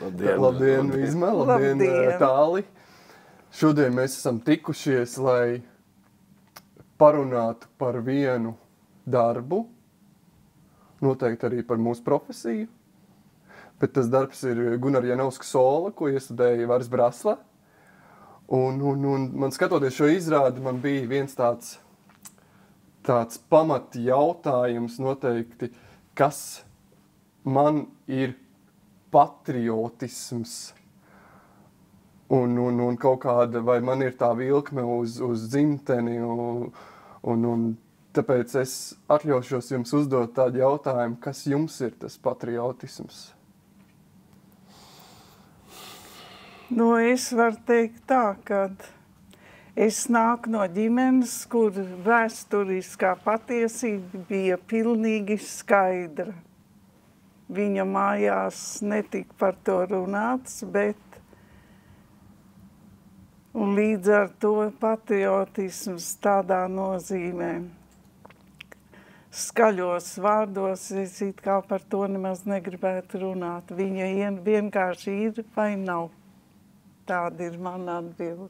Labdien, Vizma, labdien, Tāli. Šodien mēs esam tikušies, lai parunātu par vienu darbu, noteikti arī par mūsu profesiju. Bet tas darbs ir Gunara Janovska sola, ko iestudēja Varis Brasla. Un man skatoties šo izrādi, man bija viens tāds pamat jautājums noteikti, kas man ir patriotisms un kaut kāda, vai man ir tā vilkme uz dzimteni, un tāpēc es atļaušos jums uzdot tādu jautājumu, kas jums ir tas patriotisms? Es varu teikt tā, ka es nāku no ģimenes, kur vēsturiskā patiesība bija pilnīgi skaidra. Viņa mājās netika par to runāts, bet un līdz ar to patriotisms tādā nozīmē. Skaļos vārdos es it kā par to nemaz negribētu runāt. Viņa vienkārši ir vai nav. Tāda ir mana atbilde.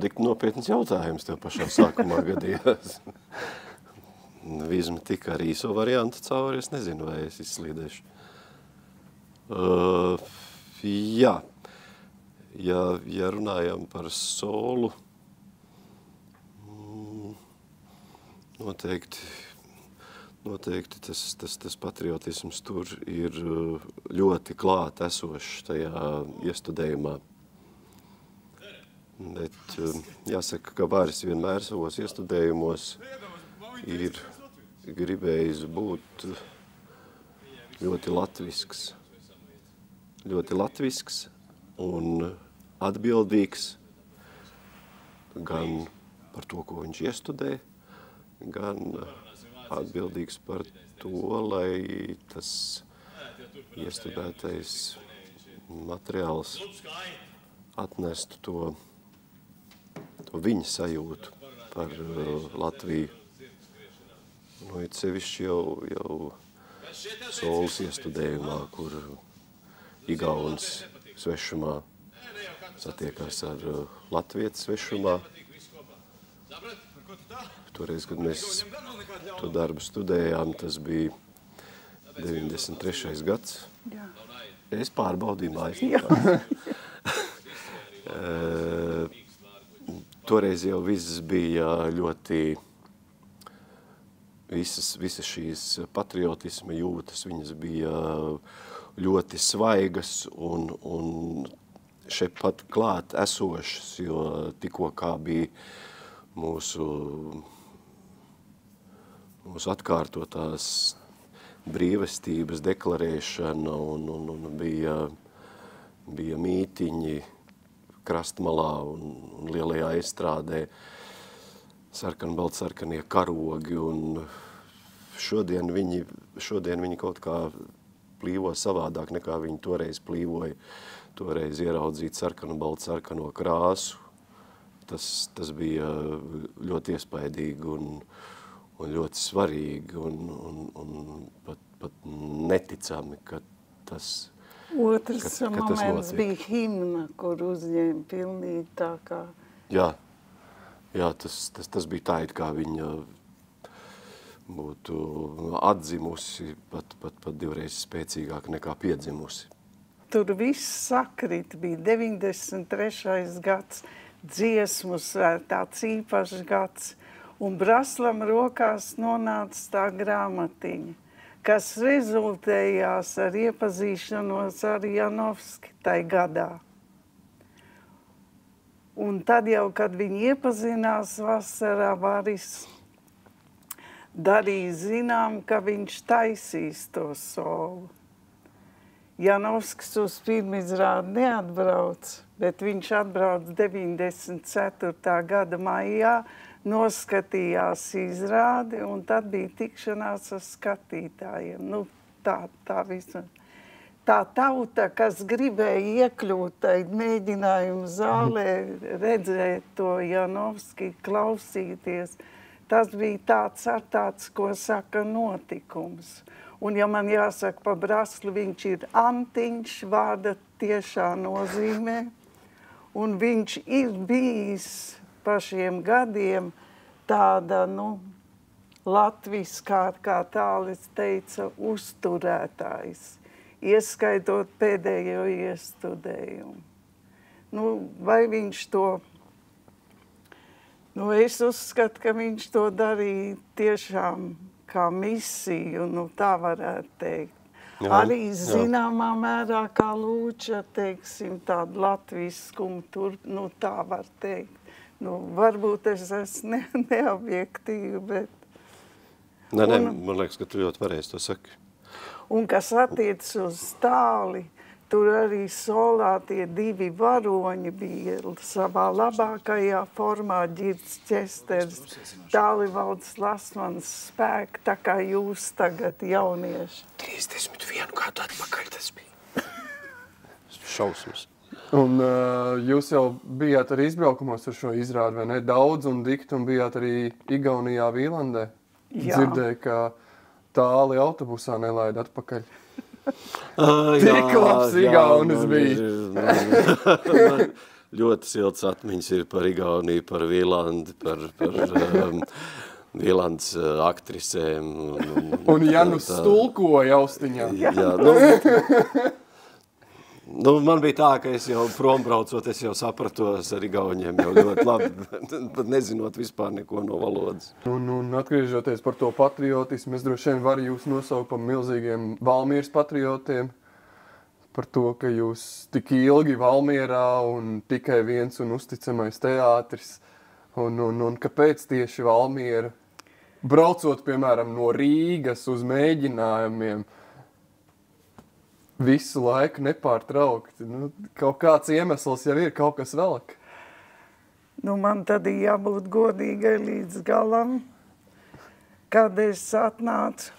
Tik nopietns jautājums tev pašā sākumā gadījās. Vizma tika ar īso variantu cauri, es nezinu, vai es izslīdēšu. Jā, ja runājam par solu, noteikti tas patriotisms tur ir ļoti klāt esošs tajā iestudējumā. Bet jāsaka, ka Vāris vienmēr savos iestudējumos ir gribējis būt ļoti latvisks un atbildīgs gan par to, ko viņš iestudē, gan atbildīgs par to, lai tas iestudētais materiāls atnestu to viņa sajūtu par Latviju. It sevišķi jau solas iestudējumā, kur igauns svešumā satiekās ar latvietu svešumā. Toreiz, kad mēs to darbu studējām, tas bija 93. gads. Jā. Es pārbaudīju mājas. Toreiz jau viss bija ļoti, visas šīs patriotisma jūtas, viņas bija ļoti svaigas un šeit pat klāt esošas, jo tikko kā bija mūsu atkārtotās brīvestības deklarēšana un bija mītiņi krastmalā un lielajā estrādē sarkanie karogi, un šodien viņi kaut kā plīvo savādāk, nekā viņi toreiz plīvoja. Toreiz ieraudzīt sarkano krāsu, tas bija ļoti iespaidīgi un ļoti svarīgi un pat neticami, ka tas Otrs moments bija himna, kur uzņēma pilnīgi tā kā. Jā, tas bija tā, it kā viņa būtu atzimusi pat divreiz spēcīgāk nekā piedzimusi. Tur viss sakrit, bija 93. gads, dziesmu tāds īpašs gads, un Braslam rokās nonāca tā grāmatiņa, kas rezultējās ar iepazīšanos ar Janovski tai gadā. Un tad jau, kad viņi iepazinās vasarā, Varis darīja zinām, ka viņš taisīs to solu. Janovskis uz pirmizrādi neatbrauc, bet viņš atbrauc 94. gada maijā, noskatījās izrādi, un tad bija tikšanās ar skatītājiem. Tā visam. Tā tauta, kas gribēja iekļūt tai mēģinājumu zālē, redzēt to Janovski, klausīties, tas bija tāds, ko saka, notikums. Un, ja man jāsaka pa Braslu, viņš ir antiņš, vārda tiešā nozīmē. Un viņš ir bijis pa šiem gadiem tāda, latviskā, kā Tālis teica, uzturētājs, ieskaitot pēdējo iestudējumu. Vai viņš to... es uzskatu, ka viņš to darīja tiešām kā misiju, tā varētu teikt. Jā, arī zināmā mērā kā Lūča, teiksim, tādu latviskumu tur, tā var teikt. Varbūt es esmu neobjektīva, bet... Nē, man liekas, ka tu ļoti pareizi to saki. Un kas attiec uz Tāli, tur arī solā tie divi varoņi bija savā labākajā formā, Ģirds Česters, Tālivalds Lasmans spēki, tā kā jūs tagad jaunieši. 31 gadu atpakaļ tas bija. Šausmas. Un jūs jau bijāt arī izbraukumos ar šo izrādi, vai ne? Daudz un dikti, un bijāt arī Igaunijā, Vīlandē. Jā. Dzirdēju, ka Tāli autobusā nelaida atpakaļ. Tik labs Igaunis bija. Ļoti silts atmiņas ir par Igauniju, par Vīlandi, par Vīlandes aktrisēm. Un Janus stulkoja austiņā. Man bija tā, ka es jau prombraucot, es jau sapratos ar Igauniem jau ļoti labi, pat nezinot vispār neko no valodas. Un atgriežoties par to patriotismu, es droši vien varu jūs nosaukt par milzīgiem Valmieras patriotiem, par to, ka jūs tik ilgi Valmierā un tikai viens un uzticamais teātris, un kāpēc tieši Valmiera, braucot, piemēram, no Rīgas uz mēģinājumiem, visu laiku nepārtraukti. Kaut kāds iemesls jau ir, kaut kas velk. Man tad ir jābūt godīgai līdz galam. Kad es atnācu,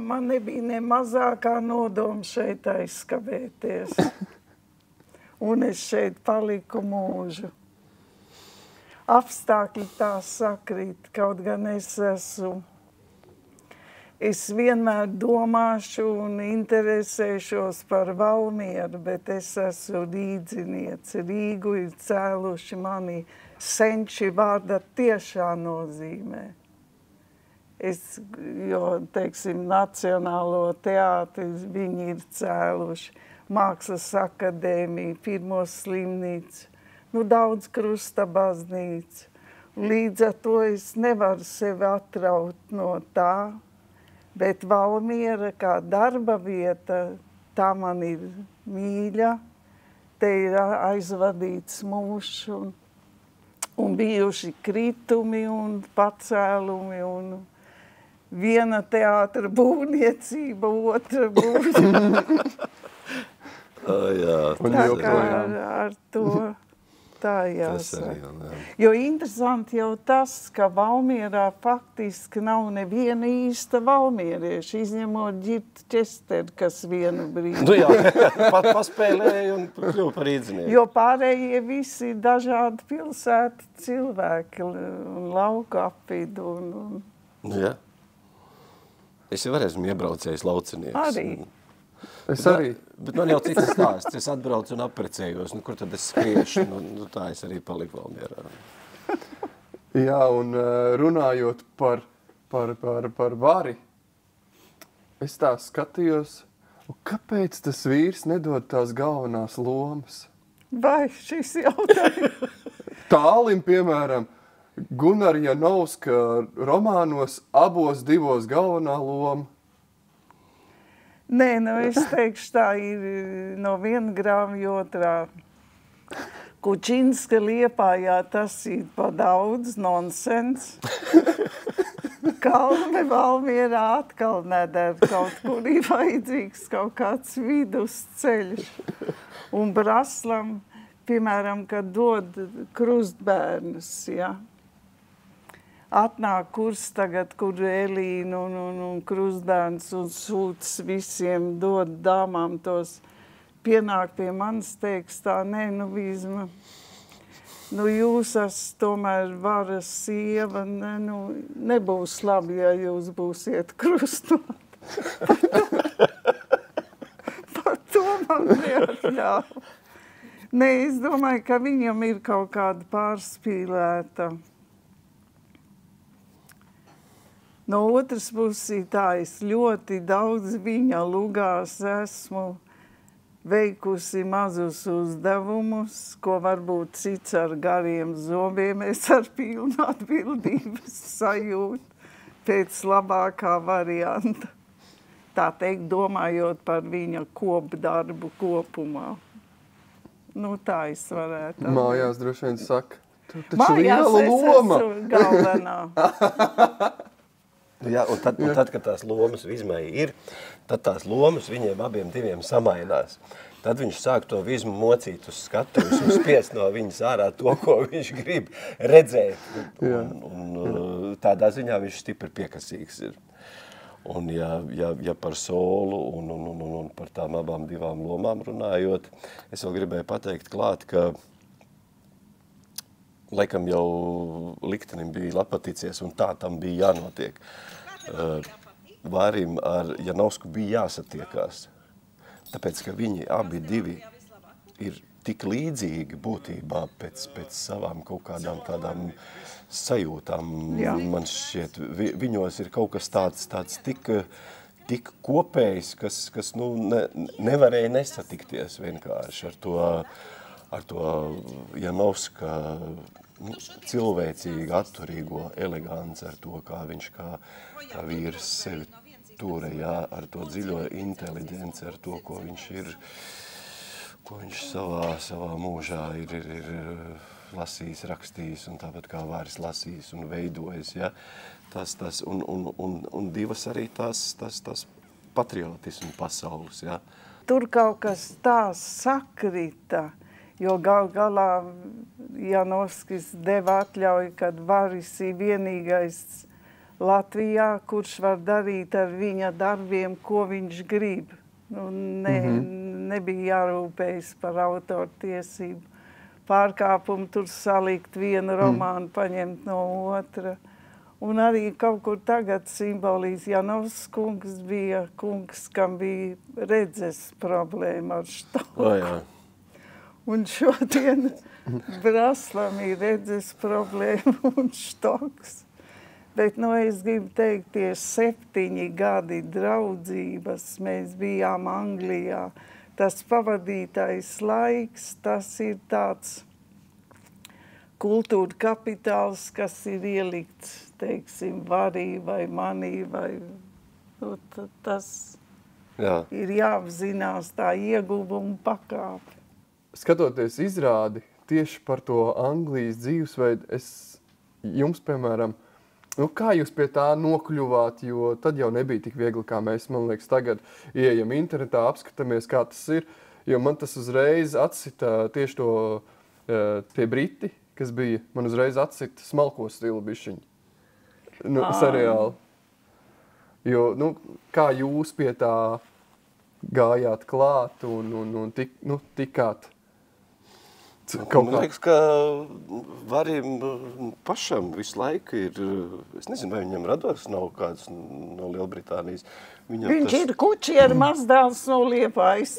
man nebija ne mazākā nodoma šeit aizskavēties. Un es šeit paliku mūžu. Apstākļi tā sakrīt, kaut gan es vienmēr domāšu un interesēšos par Valmieru, bet es esmu rīdziniece. Rīgu ir cēluši mani senči vārda tiešā nozīmē. Jo, teiksim, Nacionālo teātri viņi ir cēluši, Mākslas akadēmiju, Pirmo slimnīcu, daudz krusta baznīcu. Līdz ar to es nevaru sevi atraut no tā, bet Valmiera kā darba vieta, tā man ir mīļa, te ir aizvadīts mūžs un bijuši kritumi un pacēlumi un viena teātra būvniecība, otra būvniecība. Tā kā ar to tā jāsaka. Jo interesanti jau tas, ka Valmierā faktiski nav neviena īsta valmierieša, izņemot Ģirdu Česteru, kas vienu brīdi. Paspēlēja un kļuva par rīdzinieku. Jo pārējie visi ir dažādi pilsētu cilvēki un lauku apvidu. Jā. Es jau esmu iebraucējis laucinieks. Arī. Es arī. Bet man jau cits stāsts. Es atbraucu un apprecējos. Kur tad es skriešu? Tā es arī paliku Valmierā. Jā, un runājot par vari, es tā skatījos, kāpēc tas vīrs nedod tās galvenās lomas? Vai šis jautājums? Tālim, piemēram, Gunara Janovska romānos abos divos galvenā loma. Nē, es teikšu, tā ir no viena grāmja otrā. Kučinska Liepājā tas ir pa daudz nonsens. Kalne Valmierā atkal neder, kaut kur ir vajadzīgs kaut kāds vidusceļš. Un Braslam, piemēram, kad dod krustbērnus, ja, atnāk kurs tagad, kur Elīna un krustbērns un sūts visiem dod dāmām tos, pienāk pie manis teiks tā, nē, Vīzma, Nu, jūs esat tomēr varas sieva, nebūs labi, ja jūs būsiet krustot. Par to man neatļauj. Nē, es domāju, ka viņam ir kaut kāda pārspīlēta. No otras puses, tā es ļoti daudz viņa lugās esmu veikusi mazus uzdevumus, ko varbūt cits ar gariem zobiem, es ar pilnu atbildības sajūtu pēc labākā varianta. Tā teikt, domājot par viņa kopdarbu kopumā. Nu, tā es varētu. Mājās droši vien saka, tu taču liela loma. Mājās es esmu galvenā. Jā, un tad, kad tās lomas Vizmai ir, tad tās lomas viņiem abiem diviem samainās. Tad viņš sāk to Vizmu mocīt uz skatuves un spiest no viņas ārā to, ko viņš grib redzēt. Un tādā ziņā viņš stipri piekasīgs ir. Un ja par Solu un par tām abām divām lomām runājot, es vēl gribēju pateikt klāt, ka laikam jau liktenim bija lapaticies un tā tam bija jānotiek. Vārim ar Janovsku bija jāsatiekās, tāpēc, ka viņi abi divi ir tik līdzīgi būtībā pēc savām kaut kādām tādām sajūtām. Jā. Man šķiet, viņos ir kaut kas tāds tik kopējs, kas nevarēja nesatikties vienkārši ar to Janovska cilvēcīgi atturīgo eleganci, ar to, kā viņš kā vīrs sevi tūre, jā, ar to dziļo inteliģenci, ar to, ko viņš savā mūžā ir lasījis, rakstījis, un tāpat kā Vāris lasījis un veidojis, ja, un divas arī tās patriotismu pasaules, ja. Tur kaut kas tā sakrita, jo galā Janovskis deva atļauju, kad Vāris ir vienīgais Latvijā, kurš var darīt ar viņa darbiem, ko viņš grib. Nebija jārūpējas par autortiesību pārkāpumu, tur salikt vienu romānu, paņemt no otra. Un arī kaut kur tagad simbolīz Janovs kungs bija kungs, kam bija redzes problēma ar štoku. Un šodien Braslam ir redzes problēma un štoks. Bet, es gribu teikt, tie 7 gadi draudzības, mēs bijām Anglijā. Tas pavadītais laiks, tas ir tāds kultūra kapitāls, kas ir ielikts, teiksim, varī vai manī, vai tas ir jāapzinās tā ieguvuma pakāpe. Skatoties izrādi tieši par to Anglijas dzīvesveidu, jums, piemēram, kā jūs pie tā nokļuvāt, jo tad jau nebija tik viegli, kā mēs, man liekas, tagad ieejam internetā, apskatāmies, kā tas ir, jo man tas uzreiz atsita tieši tie Briti, kas bija, man uzreiz atsita smalko stilu bišķiņu, seriāli. Jo, kā jūs pie tā gājāt klāt un tikāt? Man liekas, ka Varim pašam visu laiku ir, es nezinu, vai viņam radās nav kāds no Lielbritānijas. Viņš ir kučiera mazdēls no Liepājas.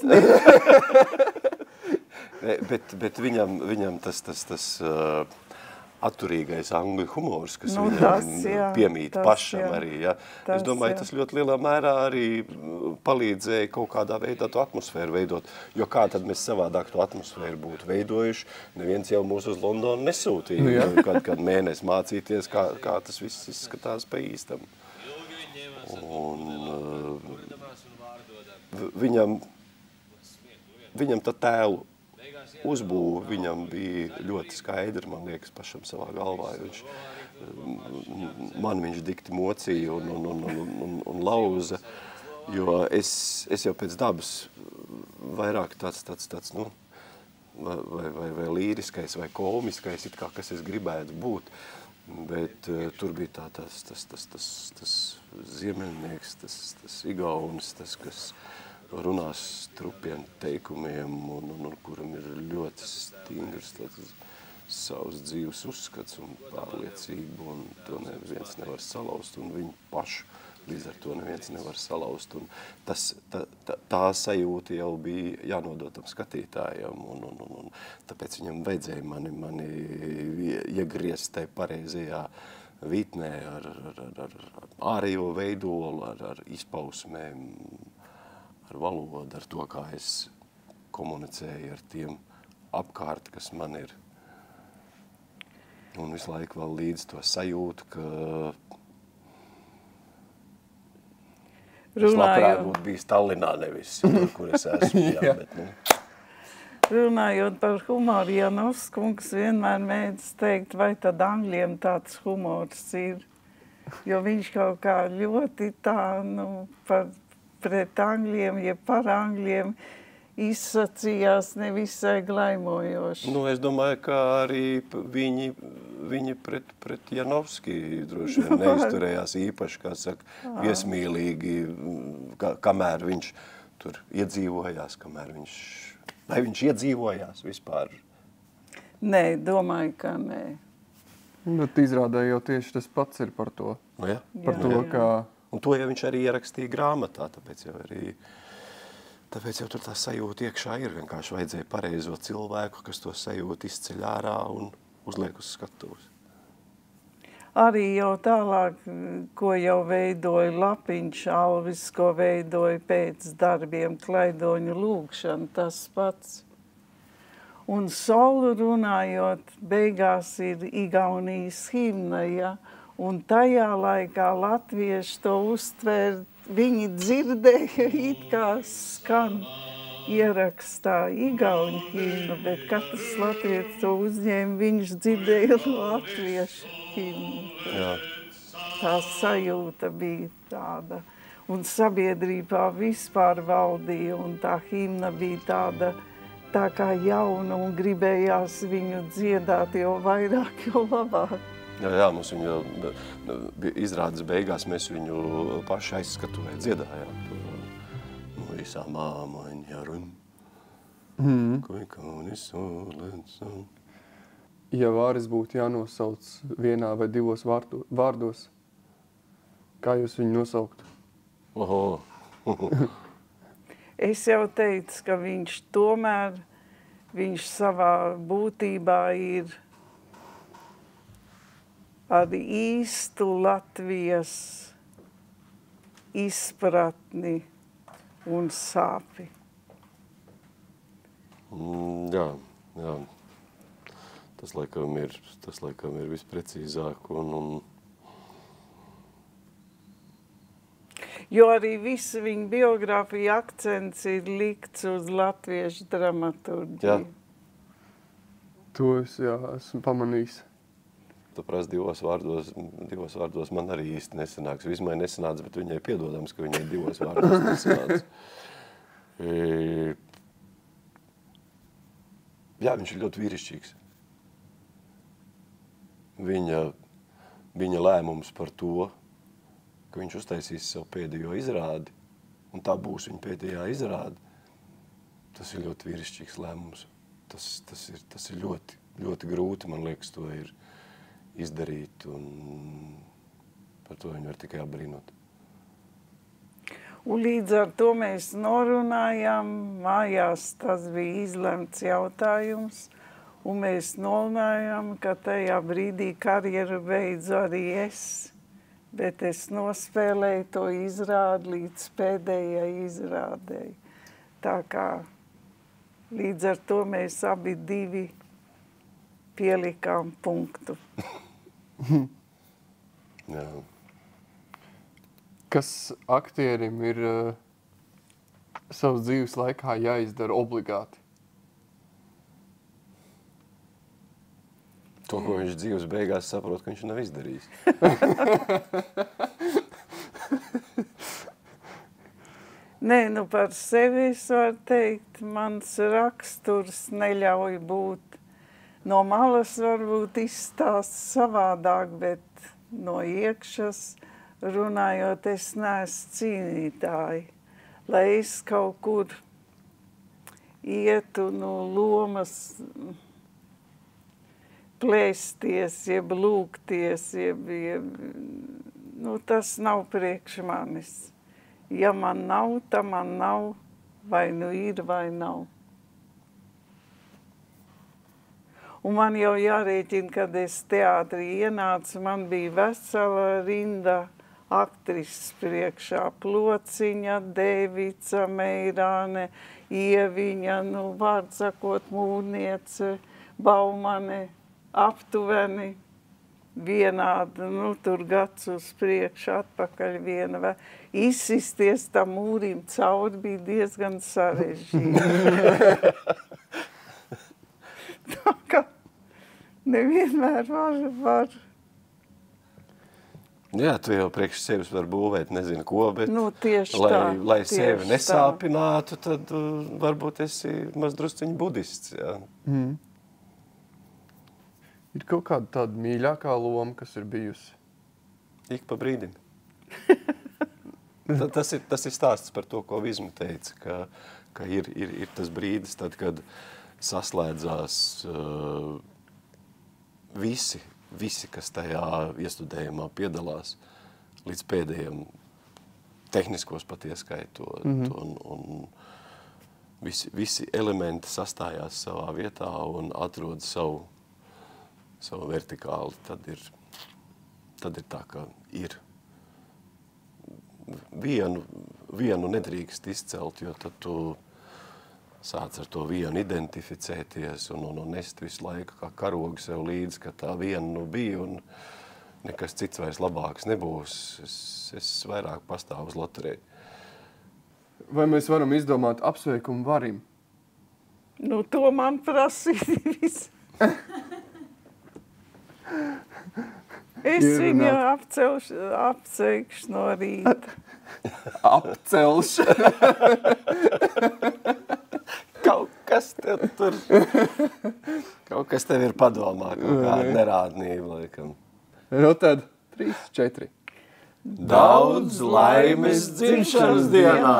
Bet viņam tas atturīgais angļu humors, kas viņam piemīt pašam arī. Ja. Es domāju, tas ļoti lielā mērā arī palīdzēja kaut kādā veidā to atmosfēru veidot, jo kā tad mēs savādāk to atmosfēru būtu veidojuši, neviens jau mūs uz Londonu nesūtīja, kad mēnesi mācīties, kā tas viss izskatās pa īstam. Un viņam tā tēlu uzbūve viņam bija ļoti skaidra, man liekas, pašam savā galvā. Viņš dikti mocīja un lauza, jo es jau pēc dabas vairāk tāds vai līriskais, vai komiskais, it kā, kas es gribētu būt, bet tur bija tas ziemeļnieks, tas igaunis, tas, kas runās trupiem teikumiem un kuram ir ļoti stingrs savs dzīves uzskats un pārliecību, un to neviens nevar salauzt, un viņu pašu līdz ar to neviens nevar salauzt. Un tā sajūta jau bija jānodot tam skatītājam, un tāpēc viņam vajadzēja mani iegriezt tai pareizajā vitnē ar ārējo veidolu, ar izpausmēm, ar valodu, ar to, kā es komunicēju ar tiem apkārt, kas man ir. Un visu laiku vēl līdz to sajūtu, ka es labprāt būtu bijis Tallinā, nevis, kur es esmu. Jā, bet, Runājot par humoru, Janovs kungs vienmēr mēdz teikt, vai tad angļiem tāds humors ir. Jo viņš kaut kā ļoti tā, pret angļiem, ja par angļiem izsacījās nevisai glaimojoši. Es domāju, ka arī viņi pret Janovski droši vien neizturējās īpaši, kā saka, viesmīlīgi, kamēr viņš tur iedzīvojās, vai viņš iedzīvojās vispār? Nē, domāju, ka nē. Bet izrādē jau tieši tas pats ir par to. Jā. Par to, kā... Un to jau viņš arī ierakstīja grāmatā, tāpēc jau tur tā sajūta iekšā ir. Vienkārši vajadzēja pareizo cilvēku, kas to sajūtu izceļ ārā un uzliek uz skatuves. Arī jau tālāk, ko jau veidoja Lapiņš, Alvis, ko veidoja pēc darbiem Klaidoņu lūgšana, tas pats. Un solu runājot, beigās ir Igaunijas himna, ja? Un tajā laikā latvieši to uztvēr, viņi dzirdēja it kā skan ierakstā igauņu himnu, bet katrs latvietis to uzņēma, viņš dzirdēja latviešu himnu. Jā. Tā sajūta bija tāda. Un sabiedrībā vispār valdīja, un tā himna bija tāda, tā kā jauna, un gribējās viņu dziedāt, jo vairāk, jo labāk. Jā, mums viņu izrādes beigās mēs viņu paši aizskatuvē dziedājām. No visā māmaņa run. Ja vāris būtu jānosauc vienā vai divos vārdos, kā jūs viņu nosauktu? Oho. Es jau teicu, ka viņš savā būtībā ir ar īstu Latvijas izpratni un sāpi. Jā. Tas laikam ir visprecīzāk un... Jo arī visa viņa biogrāfija akcents ir likts uz latviešu dramaturģiju. Jā. To es esmu pamanījis. Tu prasi divos vārdos man arī īsti nesanāks. Vismai nesanāca, bet viņai piedodams, ka viņai divos vārdos nesanāca. Jā, viņš ir ļoti vīrišķīgs. Viņa lēmums par to, ka viņš uztaisīs savu pēdējo izrādi, un tā būs viņa pēdējā izrāde, tas ir ļoti vīrišķīgs lēmums. Tas ir ļoti, ļoti grūti, man liekas, to ir izdarīt, un par to viņu var tikai apbrīnot. Un līdz ar to mēs norunājām, mājās tas bija izlemts jautājums, un mēs norunājām, ka tajā brīdī karjeru beidzu arī es, bet es nospēlēju to izrādi līdz pēdējai izrādēji. Tā kā līdz ar to mēs abi divi pielikām punktu. Jā. Kas aktierim ir savas dzīves laikā jāizdara obligāti? To, ko viņš dzīves beigās saprot, ka viņš nav izdarījis. Nē, par sevi es varu teikt, mans raksturs neļauj būt. No malas varbūt izstāsts savādāk, bet no iekšas runājot, es neesmu cīnītāji. Lai es kaut kur ietu no lomas, plēsties, jeb lūgties, nu, tas nav priekš manis. Ja man nav, tad man nav, vai nu ir, vai nav. Un man jau jārēķina, kad es teātrī ienācu, man bija vesela rinda aktrises priekšā, Plociņa, Dēvica, Meirāne, Ieviņa, nu, vārdu sakot, Mūrniece, Baumane, aptuveni vienādi, nu, tur gads uz priekšu, atpakaļ viena. Izsisties tam mūrim cauri bija diezgan sarežģīti. Tā kā nevienmēr var. Jā, tu jau priekš sevis var būvēt nezinu ko, bet nu, lai sevi nesāpinātu, tad varbūt esi mazdrusciņi budists. Jā. Ir kaut kāda tāda mīļākā loma, kas ir bijusi? Ik pa brīdim. Tas ir stāsts par to, ko Vizma teica, ka ir tas brīdis, tad, kad saslēdzās visi, kas tajā iestudējumā piedalās, līdz pēdējiem tehniskos pat ieskaitot, un visi elementi sastājās savā vietā un atrod savu vertikāli, tad ir tā, ka ir vienu nedrīkst izcelt, jo tad tu sāc ar to vienu identificēties un nest visu laiku kā karogu sev līdzi, ka tā viena bija un nekas cits vairs labāks nebūs. Es vairāk pastāvu uz loteriju. Vai mēs varam izdomāt apsveikumu varim? Nu, to man prasīja viss. Es viņu apceikšu no rīta. Apcelšu. Kaut kas tev ir padomā, kaut kāda nerādnība, laikam. Nu tad 3, 4. Daudz laimes dzimšanas dienā!